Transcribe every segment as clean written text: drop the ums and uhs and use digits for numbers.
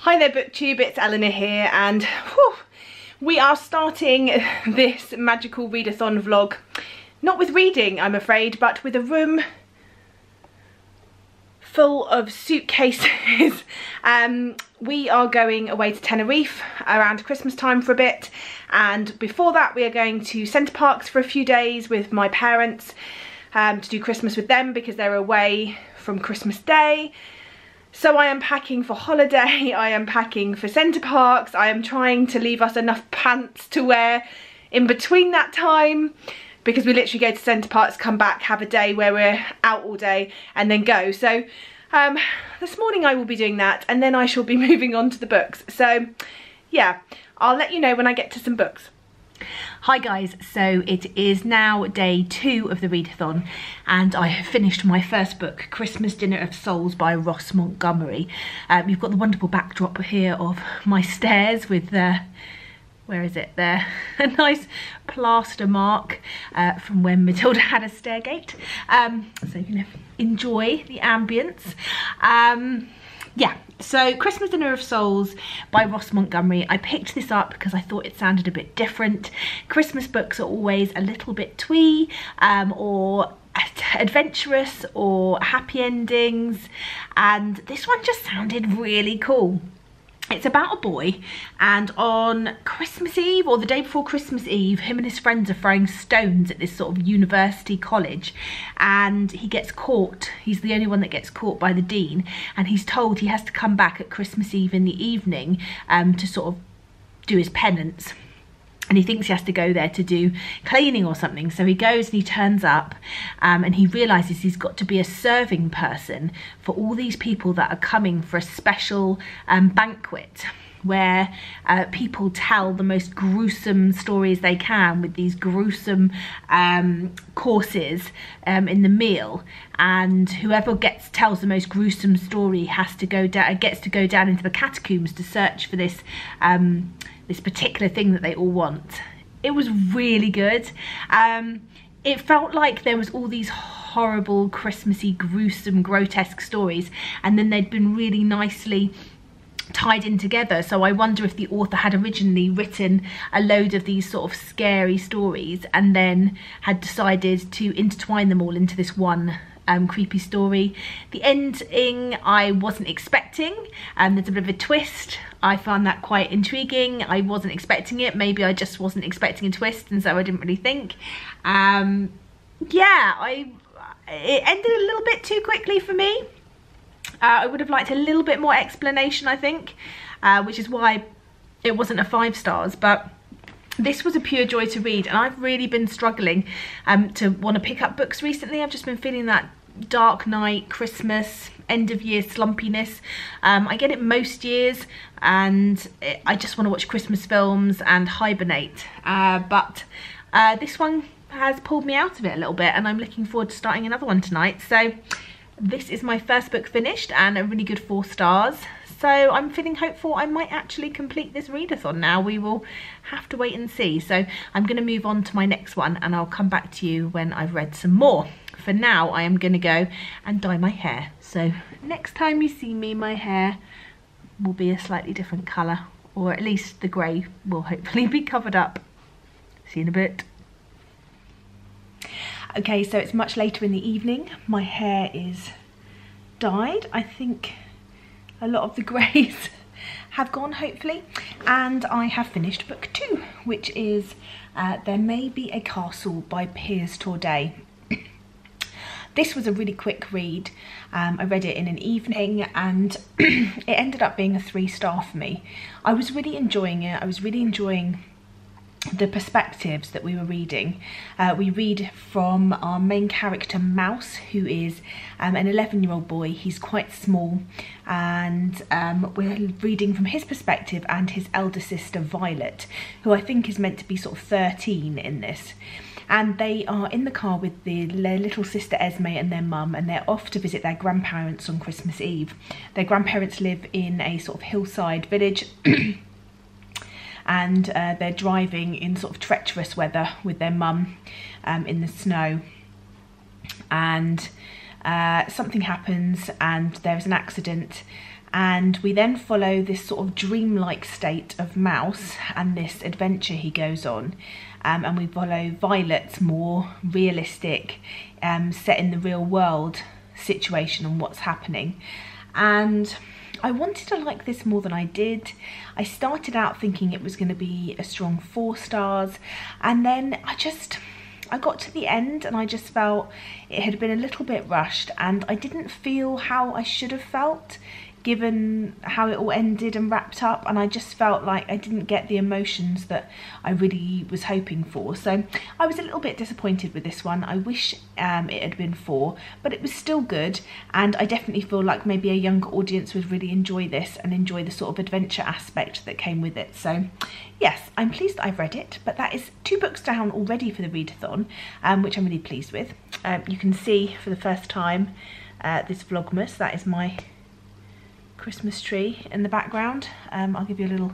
Hi there BookTube, it's Eleanor here, and we are starting this magical readathon vlog, not with reading I'm afraid, but with a room full of suitcases. We are going away to Tenerife around Christmas time for a bit, and before that we are going to Centre Parks for a few days with my parents to do Christmas with them because they're away from Christmas Day. So I am packing for holiday, I am packing for Centre Parks, I am trying to leave us enough pants to wear in between that time, because we literally go to Centre Parks, come back, have a day where we're out all day and then go. So this morning I will be doing that, and then I shall be moving on to the books. So yeah, I'll let you know when I get to some books. Hi guys, so it is now day 2 of the readathon and I have finished my first book, Christmas Dinner of Souls by Ross Montgomery. You've got the wonderful backdrop here of my stairs with the, where is it there, a nice plaster mark from when Matilda had a stairgate. So you can enjoy the ambience. Yeah, so Christmas Dinner of Souls by Ross Montgomery. I picked this up because I thought it sounded a bit different. Christmas books are always a little bit twee or adventurous or happy endings, and this one just sounded really cool. It's about a boy, and on Christmas Eve, or the day before Christmas Eve, him and his friends are throwing stones at this sort of university college, and he gets caught. He's the only one that gets caught by the dean, and he's told he has to come back at Christmas Eve in the evening to sort of do his penance. And he thinks he has to go there to do cleaning or something. So he goes and he turns up and he realises he's got to be a serving person for all these people that are coming for a special banquet where people tell the most gruesome stories they can with these gruesome courses in the meal, and whoever tells the most gruesome story gets to go down into the catacombs to search for this this particular thing that they all want. It was really good. It felt like there was all these horrible, Christmassy, gruesome, grotesque stories, and then they'd been really nicely tied in together. So I wonder if the author had originally written a load of these sort of scary stories and then had decided to intertwine them all into this one creepy story. The ending I wasn't expecting, and there's a bit of a twist. I found that quite intriguing. I wasn't expecting it. Maybe I just wasn't expecting a twist, and so I didn't really think. Yeah, it ended a little bit too quickly for me. I would have liked a little bit more explanation, I think, which is why it wasn't a 5 stars, but this was a pure joy to read, and I've really been struggling to want to pick up books recently. I've just been feeling that dark night, Christmas, end of year slumpiness. I get it most years, and I just want to watch Christmas films and hibernate, but this one has pulled me out of it a little bit, and I'm looking forward to starting another one tonight. So this is my first book finished and a really good 4 stars. So I'm feeling hopeful I might actually complete this readathon now. We will have to wait and see. So I'm going to move on to my next one, and I'll come back to you when I've read some more. For now, I am going to go and dye my hair. So next time you see me, my hair will be a slightly different colour, or at least the grey will hopefully be covered up. See you in a bit. Okay, so it's much later in the evening. My hair is dyed. I think a lot of the greys have gone, hopefully, and I have finished book 2, which is There May Be a Castle by Piers Torday. This was a really quick read. I read it in an evening, and it ended up being a 3 star for me. I was really enjoying it. I was really enjoying the perspectives that we were reading. We read from our main character Mouse, who is an 11-year-old boy. He's quite small, and we're reading from his perspective and his elder sister Violet, who I think is meant to be sort of 13 in this. And they are in the car with their little sister Esme and their mum, and they're off to visit their grandparents on Christmas Eve. Their grandparents live in a sort of hillside village and they're driving in sort of treacherous weather with their mum in the snow, and something happens and there's an accident, and we then follow this sort of dreamlike state of Mouse and this adventure he goes on. And we follow Violet's more realistic, set in the real world situation and what's happening. And I wanted to like this more than I did. I started out thinking it was going to be a strong 4 stars, and then I got to the end and I just felt it had been a little bit rushed, and I didn't feel how I should have felt given how it all ended and wrapped up, and I just felt like I didn't get the emotions that I really was hoping for. So I was a little bit disappointed with this one. I wish it had been 4, but it was still good, and I definitely feel like maybe a younger audience would really enjoy this and enjoy the sort of adventure aspect that came with it. So yes, I'm pleased that I've read it, but that is 2 books down already for the readathon, which I'm really pleased with. You can see for the first time this Vlogmas, that is my Christmas tree in the background. I'll give you a little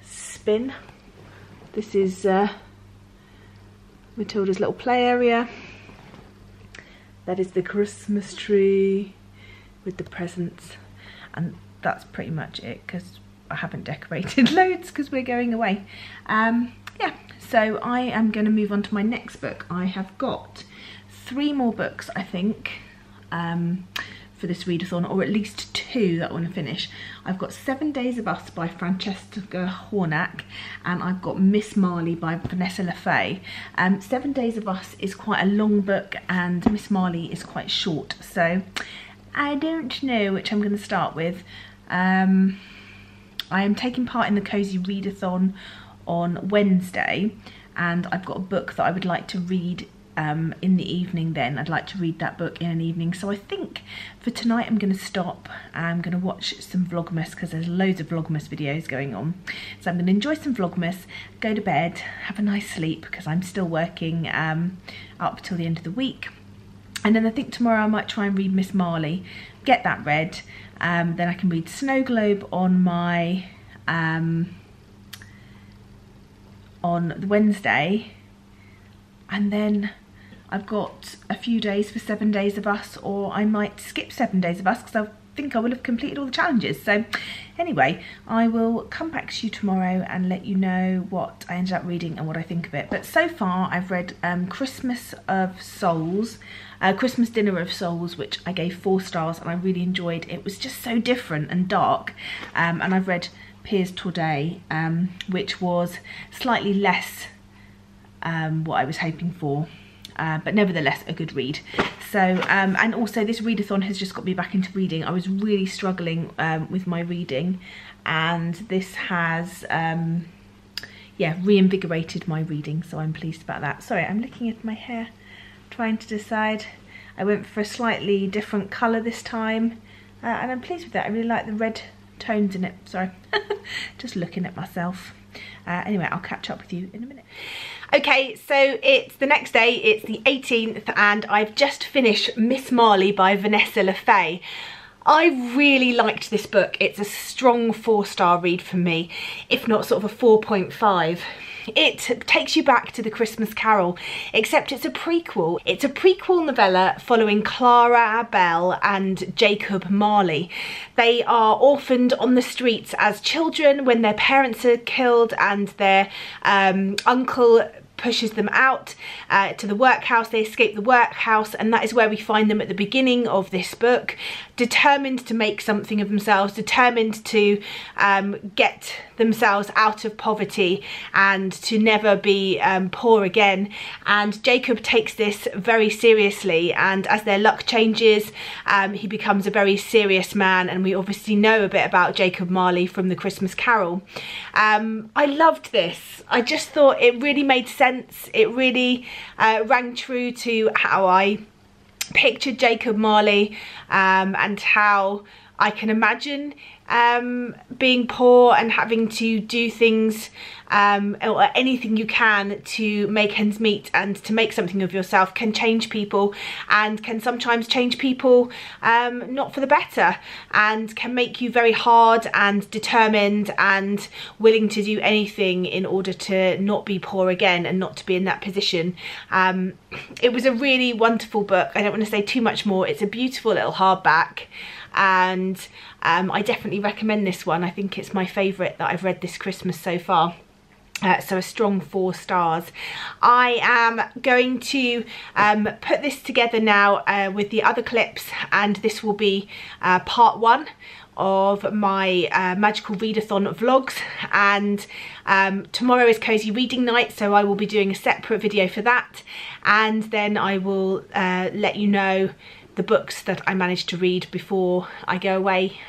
spin. This is Matilda's little play area. That is the Christmas tree with the presents, and that's pretty much it because I haven't decorated loads because we're going away. Yeah, so I am going to move on to my next book. I have got 3 more books, I think, for this readathon, or at least 2 that I want to finish. I've got 7 Days of Us by Francesca Hornack, and I've got Miss Marley by Vanessa LaFay. 7 Days of Us is quite a long book and Miss Marley is quite short, so I don't know which I'm going to start with. I am taking part in the Cozy Readathon on Wednesday, and I've got a book that I would like to read in the evening then. I'd like to read that book in an evening. So I think for tonight I'm going to stop. I'm going to watch some Vlogmas because there's loads of Vlogmas videos going on. So I'm going to enjoy some Vlogmas, go to bed, have a nice sleep because I'm still working up till the end of the week. And then I think tomorrow I might try and read Miss Marley, get that read. Then I can read Snow Globe on my on the Wednesday, and then I've got a few days for 7 Days of Us, or I might skip 7 Days of Us because I think I will have completed all the challenges. So anyway, I will come back to you tomorrow and let you know what I ended up reading and what I think of it. But so far I've read Christmas of Souls, Christmas Dinner of Souls, which I gave 4 stars and I really enjoyed. It was just so different and dark. And I've read Piers Torday, which was slightly less what I was hoping for. But nevertheless a good read. So and also this readathon has just got me back into reading. I was really struggling with my reading, and this has yeah, reinvigorated my reading, so I'm pleased about that. Sorry, I'm looking at my hair trying to decide. I went for a slightly different colour this time, and I'm pleased with that. I really like the red tones in it. Sorry, just looking at myself. Anyway, I'll catch up with you in a minute. Okay, so it's the next day, it's the 18th, and I've just finished Miss Marley by Vanessa LaFay. I really liked this book. It's a strong 4-star read for me, if not sort of a 4.5. It takes you back to the Christmas Carol, except it's a prequel. It's a prequel novella following Clara Bell and Jacob Marley. They are orphaned on the streets as children when their parents are killed, and their uncle pushes them out to the workhouse. They escape the workhouse, and that is where we find them at the beginning of this book, determined to make something of themselves, determined to get themselves out of poverty and to never be poor again. And Jacob takes this very seriously, and as their luck changes, he becomes a very serious man, and we obviously know a bit about Jacob Marley from the Christmas Carol. I loved this. I just thought it really made sense. It really rang true to how I pictured Jacob Marley, and how I can imagine being poor and having to do things or anything you can to make ends meet and to make something of yourself can change people, and can sometimes change people not for the better, and can make you very hard and determined and willing to do anything in order to not be poor again and not to be in that position. It was a really wonderful book. I don't want to say too much more. It's a beautiful little hardback, and and I definitely recommend this one. I think it's my favourite that I've read this Christmas so far. So a strong 4 stars. I am going to put this together now with the other clips, and this will be part 1 of my magical readathon vlogs, and tomorrow is cozy reading night, so I will be doing a separate video for that, and then I will let you know the books that I managed to read before I go away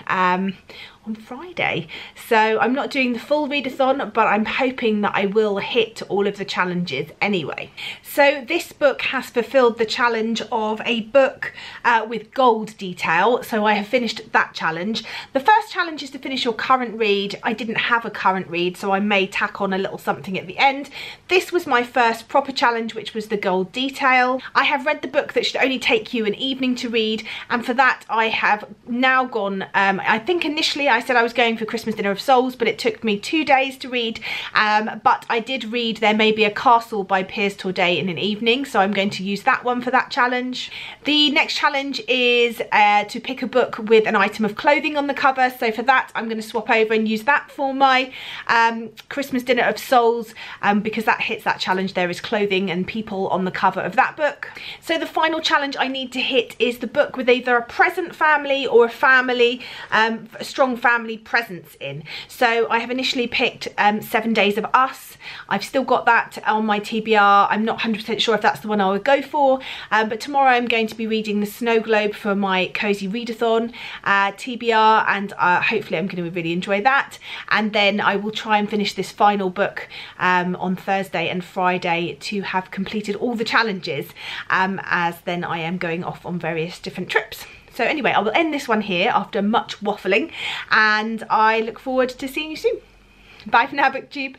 on Friday. So I'm not doing the full readathon, but I'm hoping that I will hit all of the challenges anyway. So this book has fulfilled the challenge of a book with gold detail, so I have finished that challenge. The first challenge is to finish your current read. I didn't have a current read, so I may tack on a little something at the end. This was my first proper challenge, which was the gold detail. I have read the book that should only take you an evening to read, and for that I have now gone, I think initially I said I was going for Christmas Dinner of Souls, but it took me 2 days to read, but I did read There May Be a Castle by Piers Torday in an evening, so I'm going to use that one for that challenge. The next challenge is to pick a book with an item of clothing on the cover, so for that I'm going to swap over and use that for my Christmas Dinner of Souls, because that hits that challenge. There is clothing and people on the cover of that book. So the final challenge I need to hit is the book with either a present family or a family, a strong family presence in. So I have initially picked 7 Days of Us. I've still got that on my TBR. I'm not 100% sure if that's the one I would go for, but tomorrow I'm going to be reading The Snow Globe for my cozy readathon TBR, and hopefully I'm going to really enjoy that. And then I will try and finish this final book on Thursday and Friday to have completed all the challenges, as then I am going off on various different trips. So anyway, I will end this one here after much waffling, and I look forward to seeing you soon. Bye for now, BookTube.